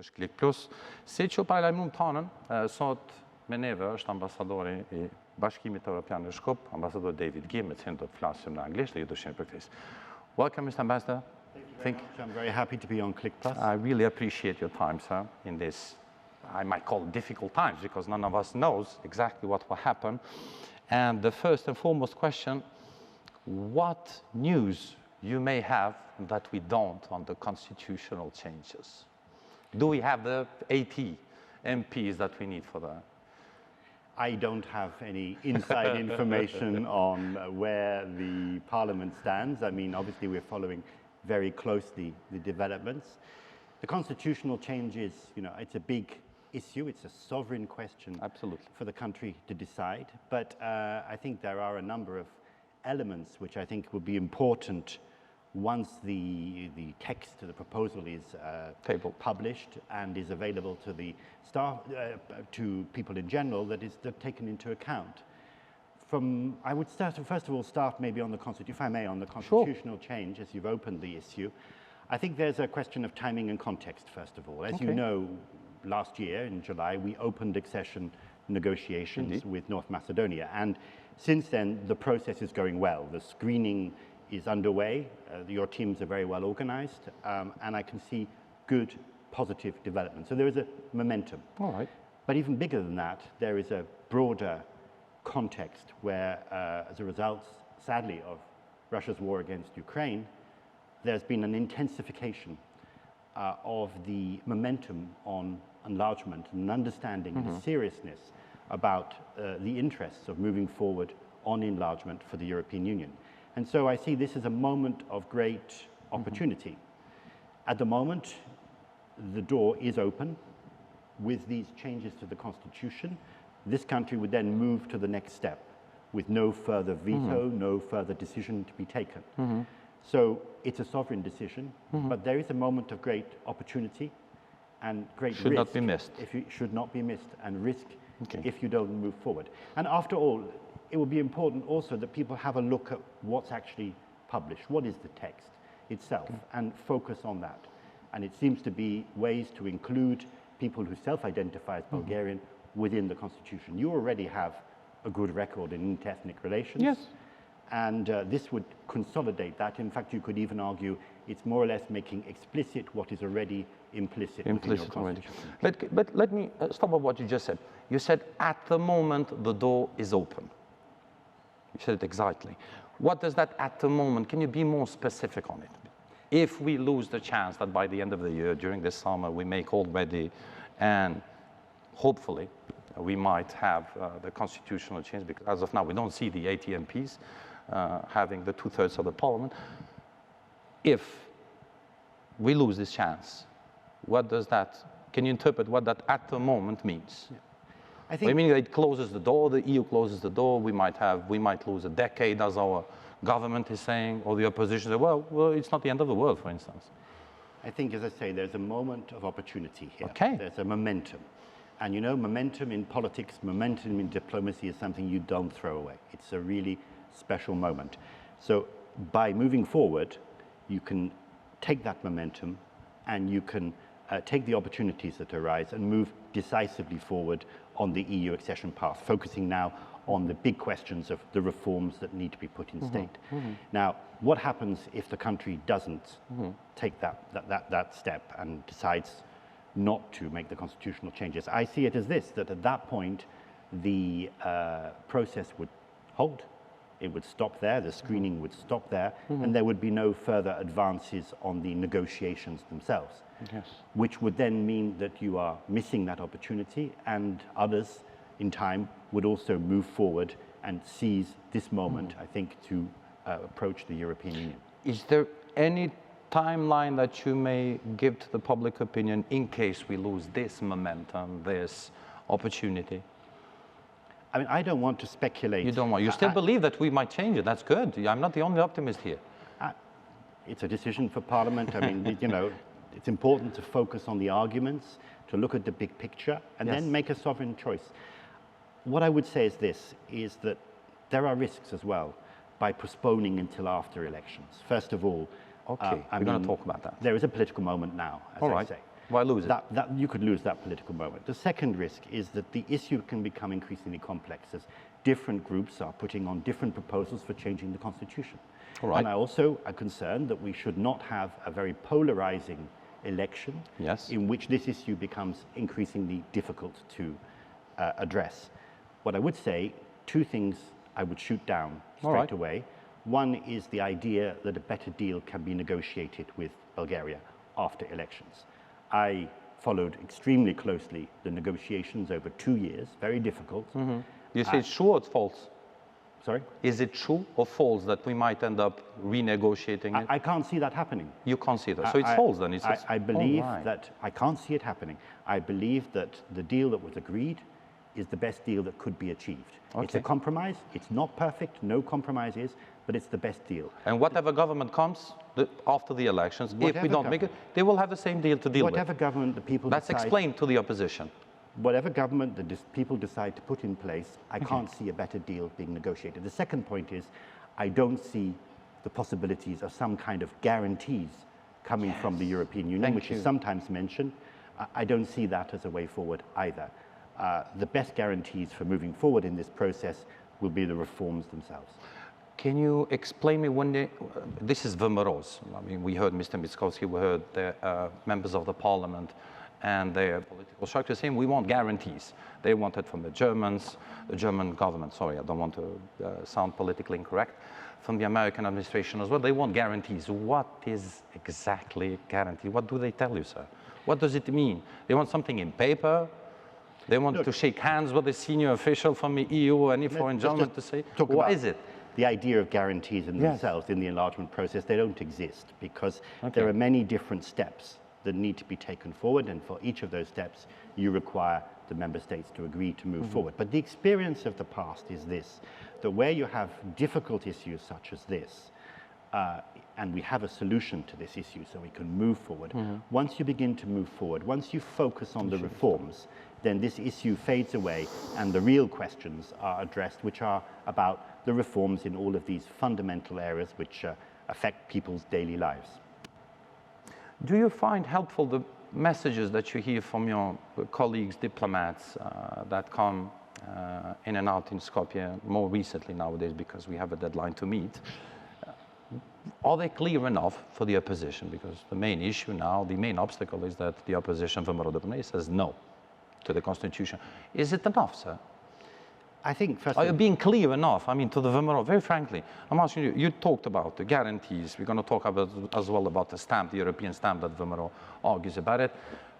është klik plus. Si që paralajmërum tanën, sot me neve është ambasadori I Bashkimit Evropian në Shkup, ambasador David Gill, me cilin do të flasim në anglisht dhe ju do shihni për këtë. Welcome, Mr. Ambassador. Thank you. I'm very happy to be on Click Plus. I really appreciate your time, sir, in this, I might call it difficult times, because none of us knows exactly what will happen. And the first and foremost question, what news you may have that we don't on the constitutional changes? Do we have the 80 MPs that we need for that? I don't have any inside information on where the Parliament stands. I mean, obviously we're following very closely the developments. The constitutional changes, it's a big issue. It's a sovereign question. Absolutely. For the country to decide. But I think there are a number of elements which I think will be important once the text of the proposal is published and is available to the staff, to people in general, that is taken into account. I would first of all start maybe on the if I may, on the constitutional change, as you've opened the issue. I think there's a question of timing and context, first of all. As you know, last year in July, we opened accession negotiations with North Macedonia. And since then, the process is going well. The screening is underway. Your teams are very well organized, and I can see good, positive development. So there is a momentum. All right. But even bigger than that, there is a broader context where, as a result, sadly, of Russia's war against Ukraine, there's been an intensification of the momentum on enlargement and understanding the seriousness about the interests of moving forward on enlargement for the European Union. And so I see this as a moment of great opportunity. At the moment, the door is open. With these changes to the constitution, this country would then move to the next step with no further veto, no further decision to be taken. So it's a sovereign decision, but there is a moment of great opportunity and great risk. Should not be missed. Should not be missed, and risk if you don't move forward. And after all, it will be important also that people have a look at what's actually published. What is the text itself, and focus on that. And it seems to be ways to include people who self-identify as Bulgarian within the constitution. You already have a good record in inter-ethnic relations. Yes. And this would consolidate that. In fact, you could even argue it's more or less making explicit what is already implicit within your constitution. But let me stop at what you just said. You said, at the moment, the door is open. You said it exactly. What does that at the moment, can you be more specific on it? If we lose the chance that by the end of the year, during this summer, we make all ready, and hopefully we might have the constitutional change, because as of now, we don't see the 80 MPs having the 2/3 of the parliament. If we lose this chance, what does that, can you interpret what that at the moment means? I think, I mean, it closes the door, the EU closes the door, we might lose a decade, as our government is saying, or the opposition say, well, it's not the end of the world, for instance. I think, as I say, there's a moment of opportunity here. Okay. There's a momentum. And momentum in politics, momentum in diplomacy is something you don't throw away. It's a really special moment. So by moving forward, you can take that momentum and you can take the opportunities that arise and move decisively forward on the EU accession path, focusing now on the big questions of the reforms that need to be put in state. Now, what happens if the country doesn't take that step and decides not to make the constitutional changes? I see it as this, that at that point, the process would hold. It would stop there, the screening would stop there, and there would be no further advances on the negotiations themselves. Yes. Which would then mean that you are missing that opportunity, and others in time would also move forward and seize this moment, I think, to approach the European Union. Is there any timeline that you may give to the public opinion in case we lose this momentum, this opportunity? I mean, I don't want to speculate. You don't want. You still believe that we might change it. That's good. I'm not the only optimist here. It's a decision for Parliament. I mean, it's important to focus on the arguments, to look at the big picture, and then make a sovereign choice. What I would say is this, is that there are risks as well by postponing until after elections. First of all, we're going to talk about that. There is a political moment now, as I say. Why lose it? That you could lose that political moment. The second risk is that the issue can become increasingly complex as different groups are putting on different proposals for changing the constitution. All right. And I also am concerned that we should not have a very polarizing election in which this issue becomes increasingly difficult to address. What I would say, two things I would shoot down straight away. One is the idea that a better deal can be negotiated with Bulgaria after elections. I followed extremely closely the negotiations over 2 years, very difficult. You say it's true or it's false? Sorry? Is it true or false that we might end up renegotiating it? I can't see that happening. You can't see that. So it's false then? I believe that I can't see it happening. I believe that the deal that was agreed is the best deal that could be achieved. It's a compromise. It's not perfect. No compromise is, but it's the best deal. And whatever government comes after the elections, if we don't make it, they will have the same deal to deal with. Whatever government the people That's decide, explained to the opposition. whatever government the people decide to put in place, I can't see a better deal being negotiated. The second point is, I don't see the possibilities of some kind of guarantees coming from the European Union, which is sometimes mentioned. I don't see that as a way forward either. The best guarantees for moving forward in this process will be the reforms themselves. Can you explain me when this is VMROs. I mean, we heard Mr. Mickoski, we heard the members of the parliament and their political structure saying we want guarantees. They want it from the Germans, the German government, sorry, I don't want to sound politically incorrect, from the American administration as well. They want guarantees. What is exactly guarantee? What do they tell you, sir? What does it mean? They want something in paper? They want to shake hands with a senior official from the EU or any foreign government to say, what is it? The idea of guarantees in themselves in the enlargement process, they don't exist because there are many different steps that need to be taken forward, and for each of those steps you require the member states to agree to move forward. But the experience of the past is this, that where you have difficult issues such as this, and we have a solution to this issue so we can move forward, once you begin to move forward, once you focus on the reforms, then this issue fades away and the real questions are addressed, which are about the reforms in all of these fundamental areas which affect people's daily lives. Do you find helpful the messages that you hear from your colleagues, diplomats, that come in and out in Skopje more recently nowadays because we have a deadline to meet? Are they clear enough for the opposition? Because the main issue now, the main obstacle is that the opposition from VMRO says no to the constitution. Is it enough, sir? I think first Are you being clear enough? I mean, to the VMRO, very frankly, I'm asking you, you talked about the guarantees. We're going to talk about as well about the stamp, the European stamp that VMRO argues about it.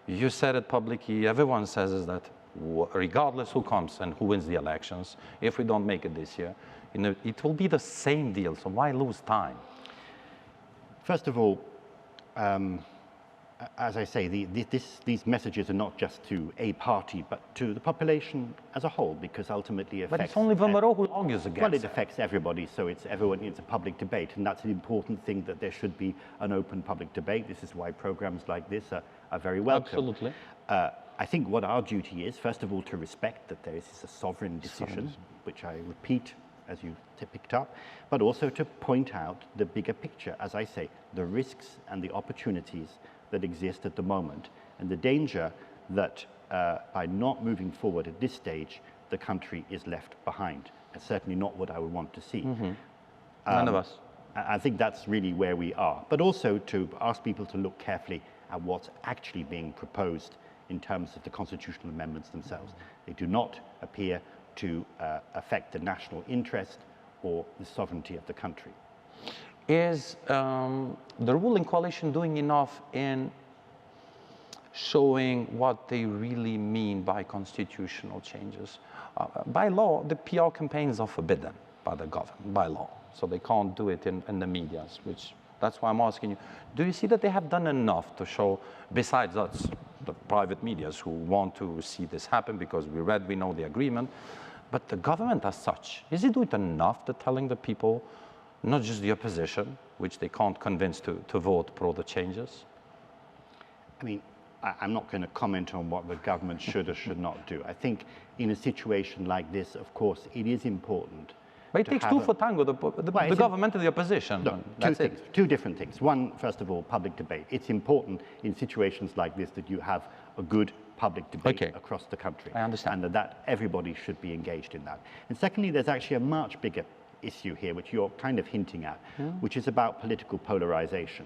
You said it publicly, everyone says is that regardless who comes and who wins the elections, if we don't make it this year, you know, it will be the same deal, so why lose time? First of all, as I say, these messages are not just to a party, but to the population as a whole, because ultimately it affects... But it's only VMRO who argues against Well, it affects everybody, so it's a public debate, and that's an important thing, that there should be an open public debate. This is why programs like this are very welcome. Absolutely. I think what our duty is, first of all, to respect that there is a sovereign decision, which I repeat as you picked up, but also to point out the bigger picture, as I say, the risks and the opportunities that exist at the moment, and the danger that by not moving forward at this stage, the country is left behind. It's certainly not what I would want to see. None of us. I think that's really where we are, but also to ask people to look carefully at what's actually being proposed in terms of the constitutional amendments themselves. They do not appear to affect the national interest or the sovereignty of the country. Is the ruling coalition doing enough in showing what they really mean by constitutional changes? By law, the PR campaigns are forbidden by the government, by law, so they can't do it in the media, which that's why I'm asking you, do you see that they have done enough to show, besides us, the private medias who want to see this happen because we know the agreement, but the government as such, is it doing enough to telling the people, not just the opposition, which they can't convince to vote pro the changes? I mean, I'm not going to comment on what the government should or should not do. I think in a situation like this, of course, it is important But it takes two for tango, the government and the opposition. No, two different things. One, first of all, public debate. It's important in situations like this that you have a good public debate across the country. I understand. And that everybody should be engaged in that. And secondly, there's actually a much bigger issue here, which you're kind of hinting at, which is about political polarization.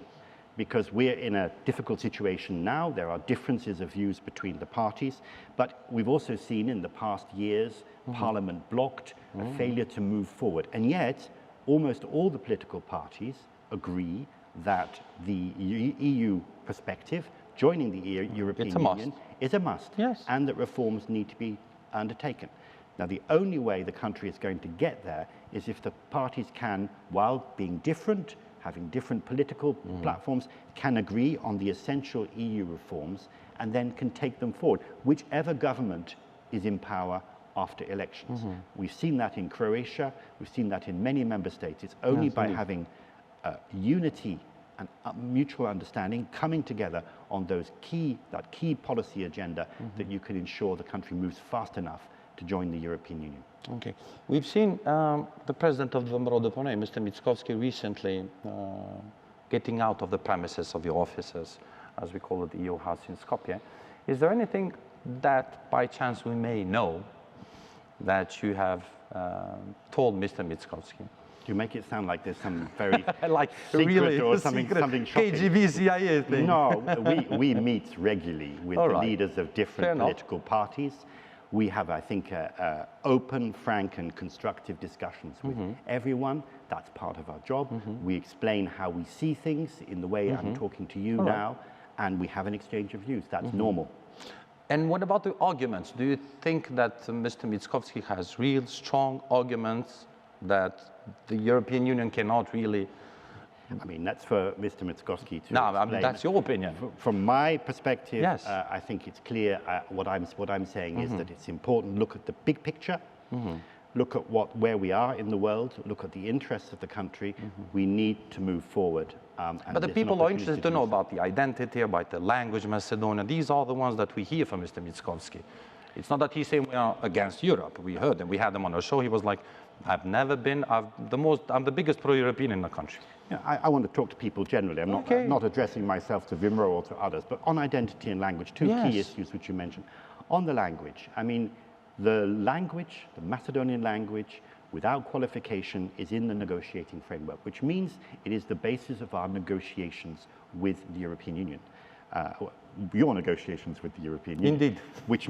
Because we're in a difficult situation now. There are differences of views between the parties, but we've also seen in the past years Parliament blocked, a failure to move forward. And yet, almost all the political parties agree that the EU perspective, joining the European Union, is a must, and that reforms need to be undertaken. Now, the only way the country is going to get there is if the parties can, while being different, having different political platforms, can agree on the essential EU reforms and then can take them forward, whichever government is in power after elections. We've seen that in Croatia, we've seen that in many member states. It's only by having unity and mutual understanding, coming together on that key policy agenda, that you can ensure the country moves fast enough to join the European Union. Okay. We've seen the president of the Eurodepone, Mr. Mickoski, recently getting out of the premises of your offices, as we call it, the EU House in Skopje. Is there anything that, by chance, we may know that you have told Mr. Mickoski? You make it sound like there's some very like secret really or something shocking. KGB, CIA thing. No, we meet regularly with the leaders of different political parties. We have, I think, open, frank and constructive discussions with everyone. That's part of our job. We explain how we see things in the way I'm talking to you now, and we have an exchange of views. That's normal. And what about the arguments? Do you think that Mr. Mickoski has real strong arguments that the European Union cannot really... I mean, that's for Mr. Mickoski to No, explain. I mean, that's your opinion. From my perspective, yes. I think it's clear. What I'm saying is that it's important. Look at the big picture. Look at where we are in the world. Look at the interests of the country. We need to move forward. But the people are interested to know about the identity, about the language, Macedonia. These are the ones that we hear from Mr. Mickoski. It's not that he's saying we are against Europe. We heard him. We had him on our show. He was like, I'm the biggest pro-European in the country. Yeah, I want to talk to people generally. I'm not addressing myself to Vimro or to others, but on identity and language, two key issues which you mentioned. On the language, I mean, the Macedonian language, without qualification, is in the negotiating framework, which means it is the basis of our negotiations with the European Union. Your negotiations with the European Union. Indeed. Which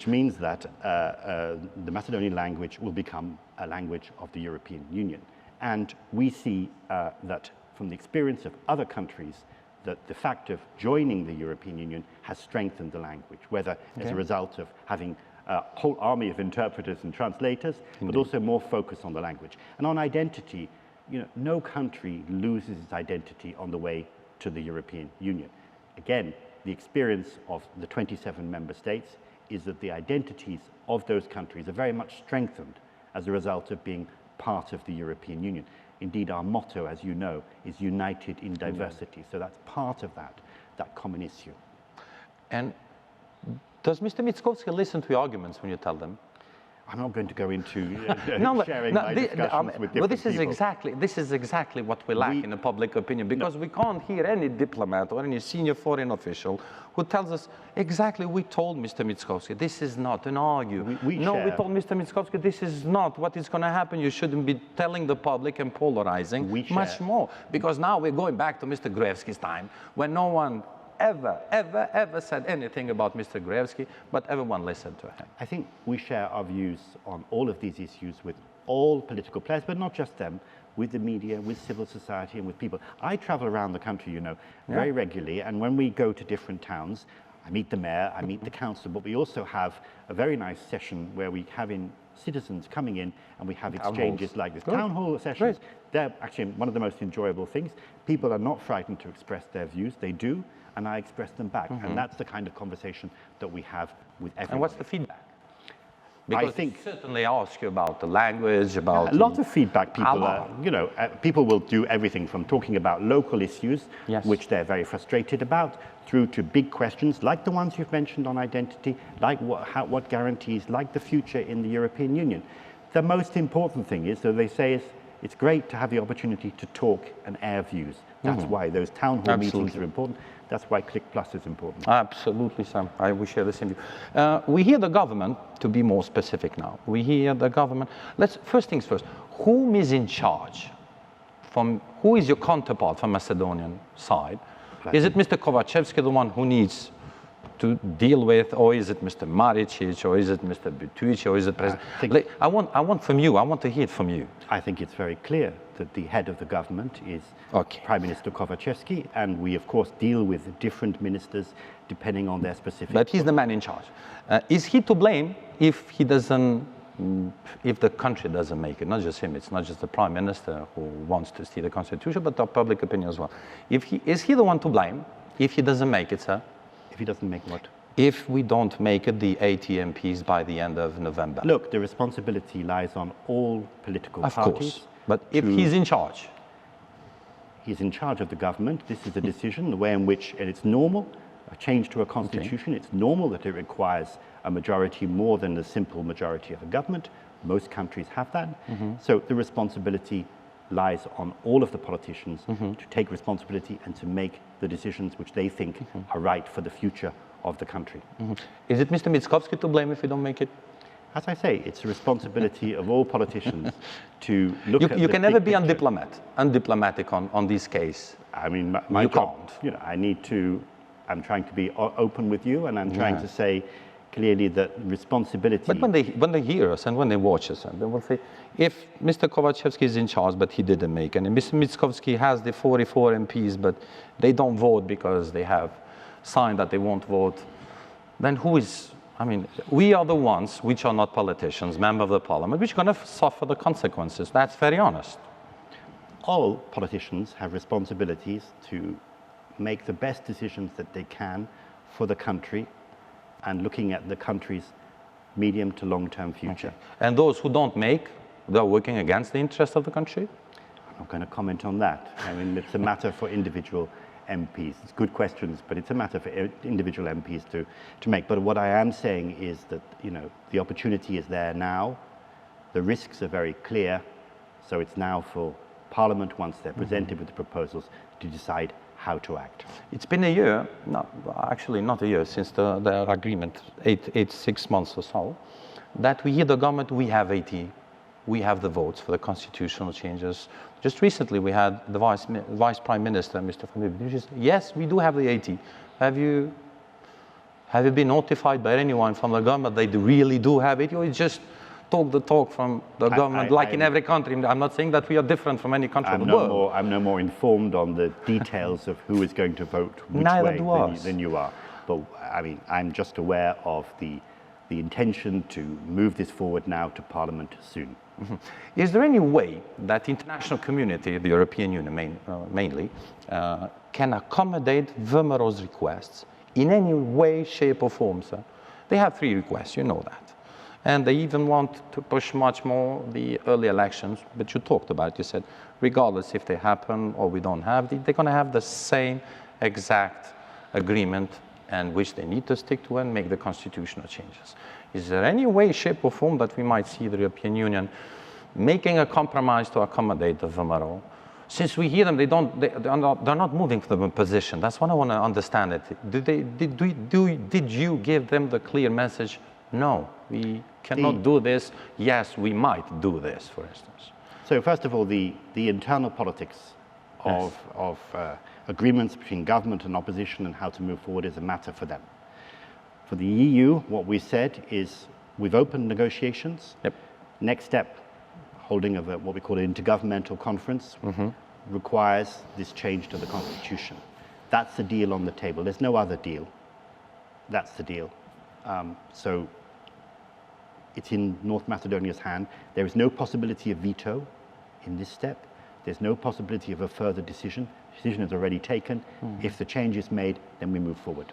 means that the Macedonian language will become a language of the European Union. And we see that from the experience of other countries, that the fact of joining the European Union has strengthened the language, whether as a result of having a whole army of interpreters and translators, but also more focus on the language. And on identity, no country loses its identity on the way to the European Union. Again, the experience of the 27 member states is that the identities of those countries are very much strengthened as a result of being part of the European Union. Indeed, our motto, as you know, is united in diversity. So that's part of that common issue. And does Mr. Mickoski listen to your arguments when you tell them? I'm not going to go into sharing my discussions with different people. This is exactly what we lack in the public opinion, because we can't hear any diplomat or any senior foreign official who tells us exactly, we told Mr. Mickoski, this is not an argument. We told Mr. Mickoski, this is not what is going to happen. You shouldn't be telling the public and polarizing much more. Because now we're going back to Mr. Gruevski's time, when no one ever said anything about Mr. Gruevski, but everyone listened to him. I think we share our views on all of these issues with all political players, but not just them, with the media, with civil society and with people. I travel around the country, very regularly, and when we go to different towns, I meet the mayor, I meet the council, but we also have a very nice session where we have citizens coming in and we have exchanges like this. Town hall sessions, they're actually one of the most enjoyable things. People are not frightened to express their views, they do, and I express them back. And that's the kind of conversation that we have with everyone. And what's the feedback? Because I think certainly ask you about the language, about a lot of feedback. People will do everything from talking about local issues, which they're very frustrated about, through to big questions like the ones you've mentioned on identity, like what guarantees, like the future in the European Union. The most important thing is, so they say, it's great to have the opportunity to talk and air views. That's why those town hall meetings are important. That's why Click Plus is important. Absolutely, Sam. We share the same view. We hear the government, to be more specific now, we hear the government, first things first, whom is in charge? Who is your counterpart from Macedonian side? Is it Mr. Kovacevski, the one who needs to deal with, or is it Mr. Maricic, or is it Mr. Butuic, or is it President? I want from you, I want to hear it from you. I think it's very clear that the head of the government is Prime Minister Kovacevski, and we of course deal with different ministers depending on their specific. But he's the man in charge. Is he to blame if he doesn't, if the country doesn't make it? Not just him, it's not just the Prime Minister who wants to see the Constitution, but the public opinion as well. Is he the one to blame if he doesn't make it, sir? If he doesn't make what? If we don't make it the 80 MPs by the end of November. Look, the responsibility lies on all political parties. Of course, but if he's in charge? He's in charge of the government. This is a decision, the way in which, and it's normal, a change to a constitution, it's normal that it requires a majority more than the simple majority of a government. Most countries have that. So the responsibility lies on all of the politicians to take responsibility and to make the decisions which they think are right for the future of the country. Is it Mr. Mickoski to blame if we don't make it? As I say, it's a responsibility of all politicians to look at You the can never big be picture. undiplomatic on this case. I mean, my You job, can't. I'm trying to be open with you, and I'm trying to say clearly that responsibility. But when they hear us and when they watch us, they will say, if Mr. Kovacevski is in charge, but he didn't make it, and Mr. Mickoski has the 44 MPs, but they don't vote because they have signed that they won't vote, then who is, I mean, we are the ones which are not politicians, members of the parliament, which are going to suffer the consequences. That's very honest. All politicians have responsibilities to make the best decisions that they can for the country and looking at the country's medium to long-term future. And those who don't make, they're working against the interest of the country? I'm not going to comment on that. I mean, it's a matter for individual MPs. It's good questions, but it's a matter for individual MPs to make. But what I am saying is that, you know, the opportunity is there now. The risks are very clear. So it's now for Parliament, once they're presented with the proposals, to decide how to act. It's been a year, actually not a year, since the agreement, 6 months or so, that we hear the government, we have 80, we have the votes for the constitutional changes. Just recently we had the Vice Prime Minister, Mr. Van der yes, we do have the 80. Have you been notified by anyone from the government they really do have 80, or it's just talk the talk from the government, like in every country? I'm not saying that we are different from any country in the world. I'm no more informed on the details of who is going to vote which way than you are. But I mean, I'm just aware of the intention to move this forward now to Parliament soon. Is there any way that the international community, the European Union mainly, can accommodate VMRO's requests in any way, shape or form, sir? They have 3 requests, you know that. And they even want to push much more the early elections, but you talked about it, you said, regardless if they happen or we don't have, they're going to have the same exact agreement and which they need to stick to and make the constitutional changes. Is there any way, shape or form that we might see the European Union making a compromise to accommodate the VMRO? Since we hear them, they're not moving from the position. That's what I want to understand. Did you give them the clear message? No, we cannot do this. Yes, we might do this, for instance. So first of all, the internal politics of agreements between government and opposition and how to move forward is a matter for them. For the EU, what we said is we've opened negotiations. Yep. Next step, holding of what we call an intergovernmental conference, requires this change to the constitution. That's the deal on the table. There's no other deal. That's the deal. So it's in North Macedonia's hand. There is no possibility of veto in this step. There's no possibility of a further decision. The decision is already taken. If the change is made, then we move forward.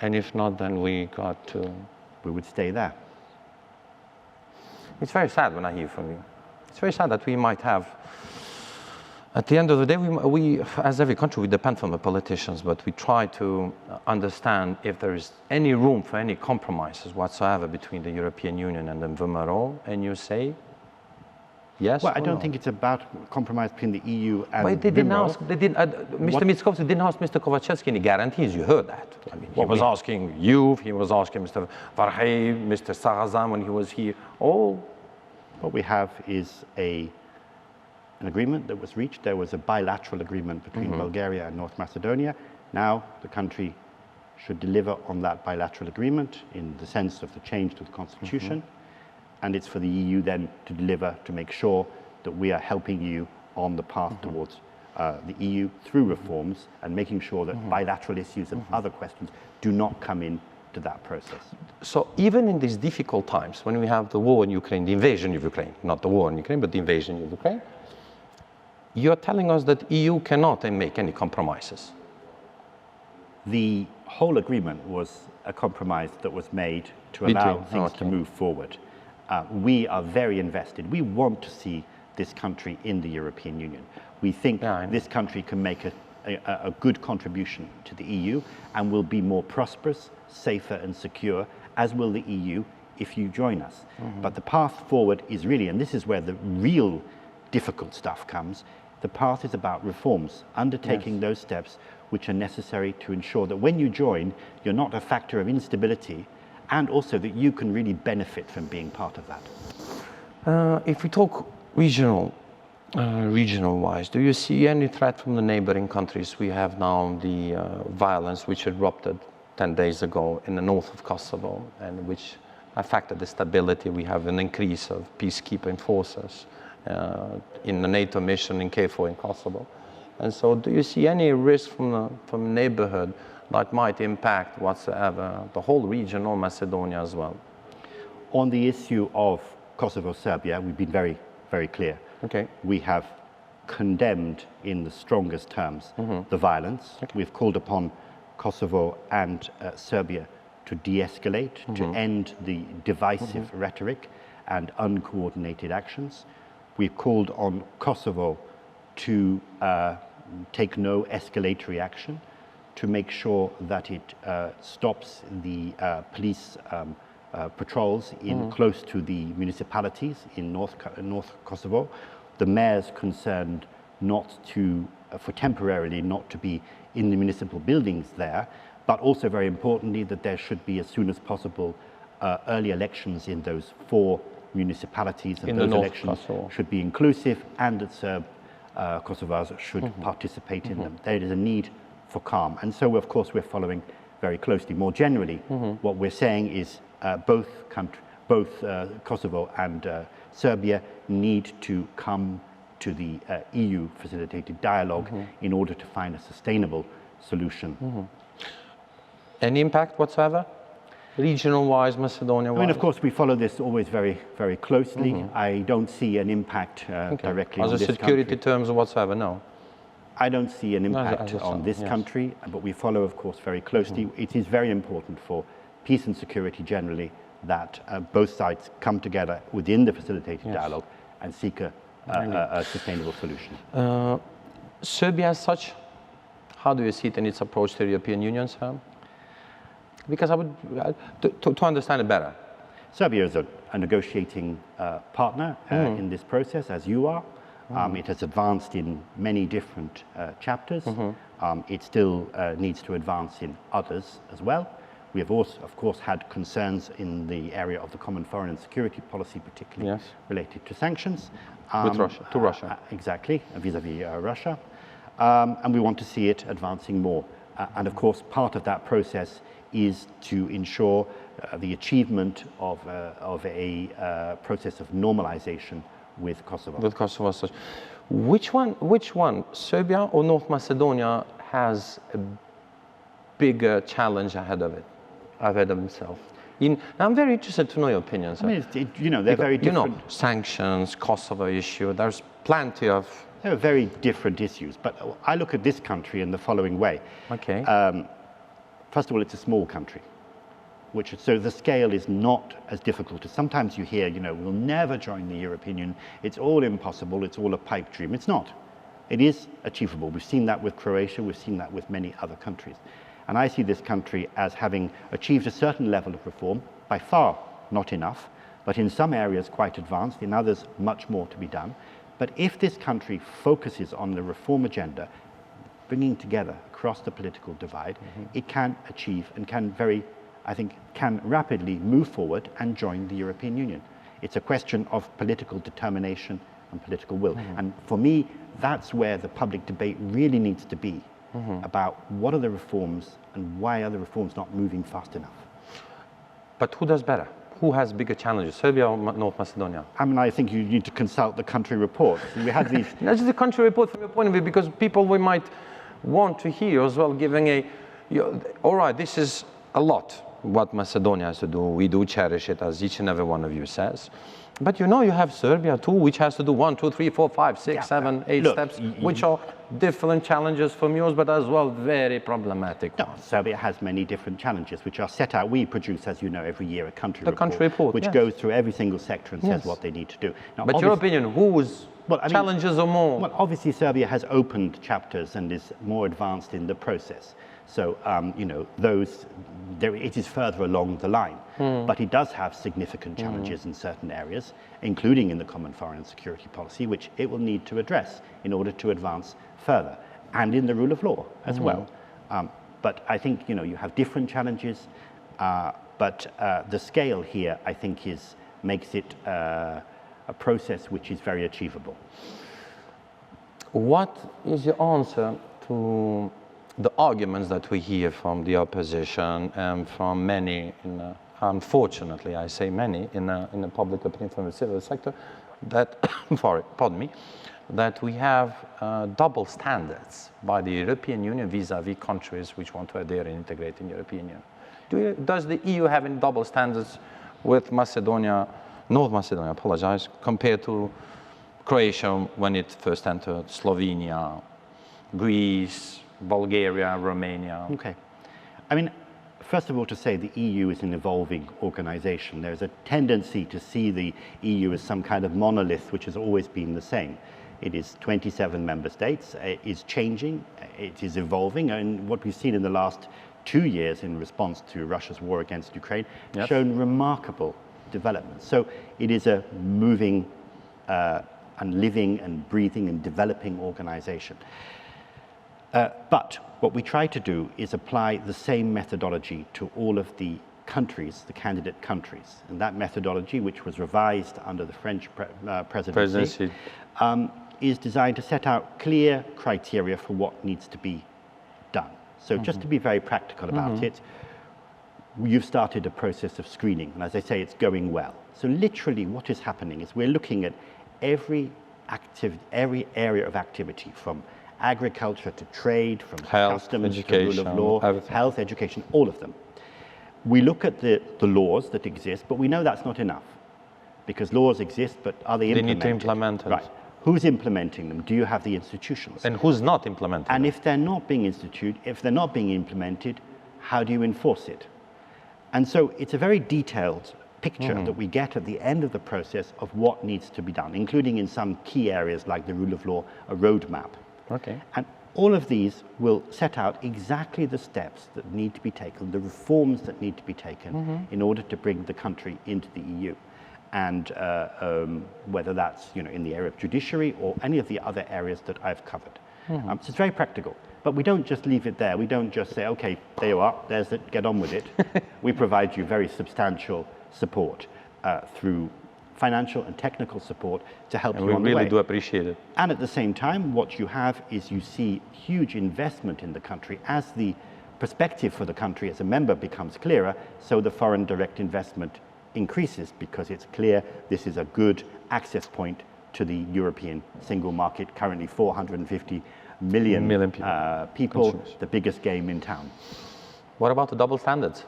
And if not, then we got to... We would stay there. It's very sad when I hear from you. It's very sad that we might have... At the end of the day, we, as every country, we depend on the politicians, but we try to understand if there is any room for any compromises whatsoever between the European Union and the VMRO, and you say, Yes. Well, I or don't no? think it's about compromise between the EU and But they didn't Vimro. ask. They didn't. Mr. Mitskovsky didn't ask Mr. Kovachevsky any guarantees. You heard that. I mean, he was asking you. He was asking Mr. Varhey, Mr. Sarazan when he was here. All. What we have is an agreement that was reached. There was a bilateral agreement between Bulgaria and North Macedonia. Now the country should deliver on that bilateral agreement in the sense of the change to the constitution. And it's for the EU then to deliver, to make sure that we are helping you on the path towards the EU through reforms and making sure that bilateral issues and other questions do not come into that process. So even in these difficult times, when we have the war in Ukraine, the invasion of Ukraine, not the war in Ukraine, but the invasion of Ukraine, you're telling us that EU cannot make any compromises. The whole agreement was a compromise that was made to allow things to move forward. We are very invested. We want to see this country in the European Union. We think this country can make a good contribution to the EU and will be more prosperous, safer and secure, as will the EU if you join us. But the path forward is really, and this is where the real difficult stuff comes, the path is about reforms, undertaking those steps which are necessary to ensure that when you join, you're not a factor of instability, and also that you can really benefit from being part of that. If we talk regional-wise, do you see any threat from the neighboring countries? We have now the violence which erupted 10 days ago in the north of Kosovo and which affected the stability. We have an increase of peacekeeping forces in the NATO mission in KFOR in Kosovo. And so do you see any risk from the neighborhood that might impact whatsoever the whole region or Macedonia as well? On the issue of Kosovo-Serbia, we've been very, very clear. Okay. We have condemned in the strongest terms the violence. Okay. We've called upon Kosovo and Serbia to de-escalate, to end the divisive rhetoric and uncoordinated actions. We've called on Kosovo to take no escalatory action, to make sure that it stops the police patrols in close to the municipalities in North Kosovo. The mayor's concerned not to, for temporarily, not to be in the municipal buildings there, but also very importantly that there should be as soon as possible early elections in those 4 municipalities, and those elections should be inclusive and that Serb Kosovars should participate in them. There is a need for calm, and so of course we're following very closely. More generally, what we're saying is both Kosovo and Serbia need to come to the EU facilitated dialogue in order to find a sustainable solution. Any impact whatsoever? Regional-wise, Macedonia-wise? I mean, of course, we follow this always very, very closely. I don't see an impact directly on this country. Security terms or whatsoever, no? I don't see an impact on this country, but we follow, of course, very closely. It is very important for peace and security generally that both sides come together within the facilitated dialogue and seek a sustainable solution. Serbia as such, how do you see it in its approach to the European Union, sir? Because I would, to understand it better. Serbia is a negotiating partner in this process, as you are. It has advanced in many different chapters. It still needs to advance in others as well. We have also, of course, had concerns in the area of the common foreign and security policy, particularly related to sanctions. With Russia, to Russia. Exactly, vis-à-vis Russia. And we want to see it advancing more. And of course, part of that process is to ensure the achievement of a process of normalization with Kosovo. With Kosovo as such. Which one, Serbia or North Macedonia, has a bigger challenge ahead of himself? I'm very interested to know your opinion, sir. I mean, they're very different. Sanctions, Kosovo issue, there's plenty of... They're very different issues, but I look at this country in the following way. Okay. First of all, it's a small country, so the scale is not as difficult as sometimes you hear, we'll never join the European Union, it's all impossible, it's all a pipe dream. It's not. It is achievable. We've seen that with Croatia, we've seen that with many other countries. And I see this country as having achieved a certain level of reform, by far not enough, but in some areas quite advanced, in others much more to be done. But if this country focuses on the reform agenda, bringing together across the political divide, it can achieve and can rapidly move forward and join the European Union. It's a question of political determination and political will. And for me, that's where the public debate really needs to be about what are the reforms and why are the reforms not moving fast enough. But who does better? Who has bigger challenges, Serbia or North Macedonia? I mean, I think you need to consult the country reports. We had these. That's just the country report from your point of view, because people we might want to hear as well, giving all right, this is a lot what Macedonia has to do. We do cherish it, as each and every one of you says. But you have Serbia too, which has to do 1, 2, 3, 4, 5, 6, 7, 8 steps, which are different challenges from yours, but as well very problematic. No, Serbia has many different challenges which are set out. We produce, as you know, every year a country report, which goes through every single sector and says what they need to do. Now, but your opinion, whose challenges are more? Well, obviously Serbia has opened chapters and is more advanced in the process. So, it is further along the line. But it does have significant challenges in certain areas, including in the common foreign and security policy, which it will need to address in order to advance further, and in the rule of law as well. But I think, you have different challenges, but the scale here, I think, makes it a process which is very achievable. What is your answer to the arguments that we hear from the opposition and from many, unfortunately I say many, in the public opinion from the civil sector, that, that we have double standards by the European Union vis-à-vis countries which want to adhere and integrate in the European Union? Does the EU have any double standards with Macedonia, North Macedonia, compared to Croatia when it first entered, Slovenia, Greece, Bulgaria, Romania? Okay. I mean, first of all, to say the EU is an evolving organization. There's a tendency to see the EU as some kind of monolith which has always been the same. It is 27 member states, it is changing, it is evolving, and what we've seen in the last 2 years in response to Russia's war against Ukraine has shown remarkable development. So it is a moving and living and breathing and developing organization. But what we try to do is apply the same methodology to all of the countries, the candidate countries. And that methodology, which was revised under the French presidency, is designed to set out clear criteria for what needs to be done. So just to be very practical about it, you've started a process of screening. And as I say, it's going well. So literally what is happening is we're looking at every area of activity, from agriculture to trade, from customs to rule of law, health, education, all of them. We look at the laws that exist, but we know that's not enough, because laws exist, but are they implemented? They need to implement it. Right. Who's implementing them? Do you have the institutions? And who's not implementing them? And if they're not being implemented, how do you enforce it? And so it's a very detailed picture that we get at the end of the process of what needs to be done, including in some key areas like the rule of law, a roadmap. Okay. And all of these will set out exactly the steps that need to be taken, the reforms that need to be taken in order to bring the country into the EU. And whether that's in the area of judiciary or any of the other areas that I've covered. So it's very practical. But we don't just leave it there. We don't just say, okay, there you are, there's it, get on with it. We provide you very substantial support through financial and technical support to help you on the way. And we really do appreciate it. And at the same time, what you have is you see huge investment in the country as the perspective for the country as a member becomes clearer, so the foreign direct investment increases, because it's clear this is a good access point to the European single market, currently 450 million people, the biggest game in town. What about the double standards?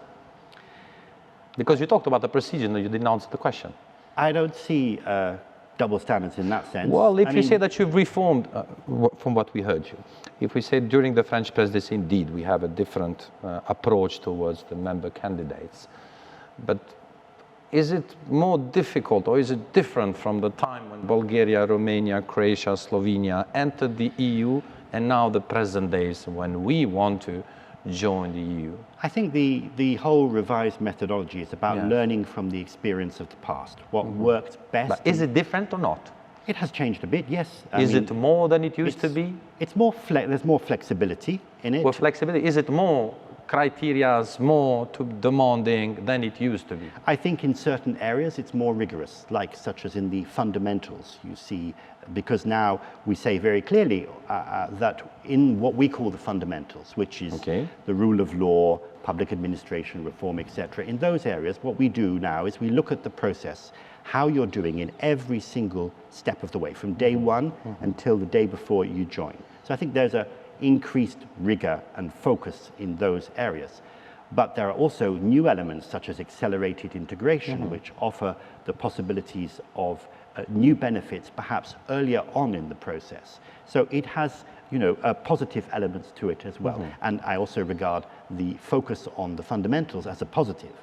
Because you talked about the procedure and you didn't answer the question. I don't see double standards in that sense. Well, if you say that you've reformed, from what we heard you, if we say during the French presidency, indeed, we have a different approach towards the member candidates, but is it more difficult, or is it different from the time when Bulgaria, Romania, Croatia, Slovenia entered the EU, and now the present days when we want to join the EU? I think the whole revised methodology is about learning from the experience of the past, what worked best. But is it different or not? It has changed a bit, yes. Is it more than it used to be? It's more there's more flexibility in it. Well, flexibility, is it more criteria, more too demanding than it used to be? I think in certain areas it's more rigorous, like such as in the fundamentals, you see, because now we say very clearly that in what we call the fundamentals, which is the rule of law, public administration reform, etc., in those areas, what we do now is we look at the process, how you're doing in every single step of the way, from day one until the day before you join. So I think there's a increased rigor and focus in those areas. But there are also new elements such as accelerated integration, which offer the possibilities of new benefits perhaps earlier on in the process. So it has, positive elements to it as well. And I also regard the focus on the fundamentals as a positive,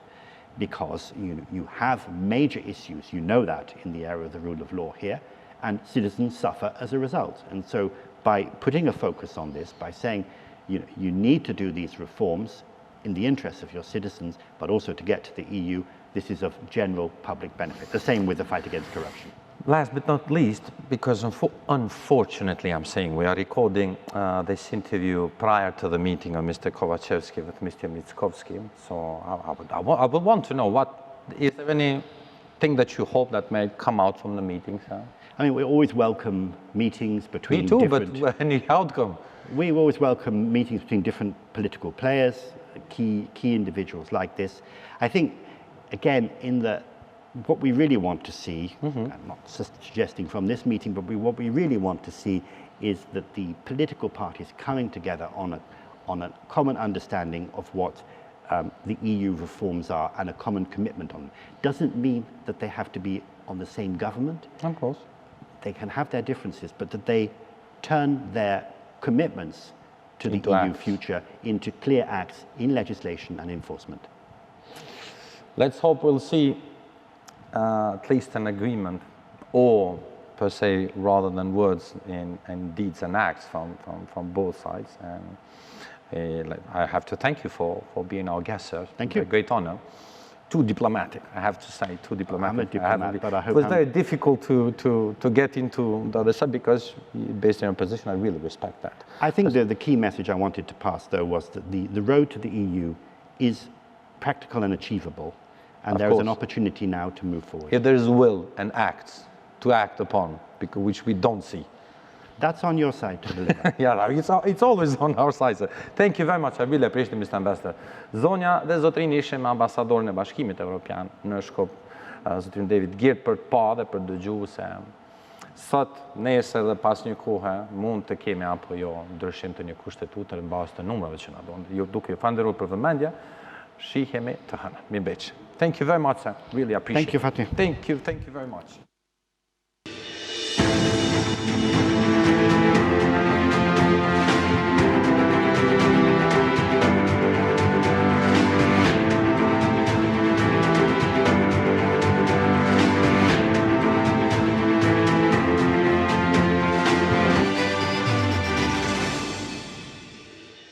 because you have major issues, you know that, in the area of the rule of law here, and citizens suffer as a result. And so by putting a focus on this, by saying you need to do these reforms in the interests of your citizens, but also to get to the EU, this is of general public benefit. The same with the fight against corruption. Last but not least, because unfortunately I'm saying we are recording this interview prior to the meeting of Mr. Kovachevsky with Mr. Mitskovsky, so I would want to know, is there anything that you hope that may come out from the meeting, sir? I mean, we always welcome meetings between but any outcome? We always welcome meetings between different political players, key individuals like this. I think, again, what we really want to see, I'm not suggesting from this meeting, but what we really want to see is that the political parties coming together on a common understanding of what the EU reforms are and a common commitment on them. Doesn't mean that they have to be on the same government. Of course. They can have their differences, but that they turn their commitments to the EU future into clear acts in legislation and enforcement. Let's hope we'll see at least an agreement, or per se, rather than words, in deeds and acts from both sides. And I have to thank you for being our guest, sir. Thank you. A great honor. Too diplomatic, I have to say, too diplomatic. I'm a diplomat, but I hope it was very difficult to get into the other side, because based on your position, I really respect that. I think the key message I wanted to pass, though, was that the road to the EU is practical and achievable, and there is an opportunity now to move forward. If there is will and acts to act upon, which we don't see. That's on your side to deliver. Yeah, it's always on our side, sir. Thank you very much. I really appreciate it, Mr. Ambassador. Zonja dhe zotrin ishim ambasadorin e Bashkimit Evropian në Shkup, zotrin David Geert, për të pa dhe për të dëgjuar se sot, nesër dhe pas një kohe mund të kemi apo jo ndryshim të një kushtetute në bazë të numrave që na donë. Ju duke ju falënderuar për vëmendje, shihemi të hënë. Mirëmbëjtje. Thank you very much, sir. Really appreciate it. Thank you, Fatih. Thank you very much.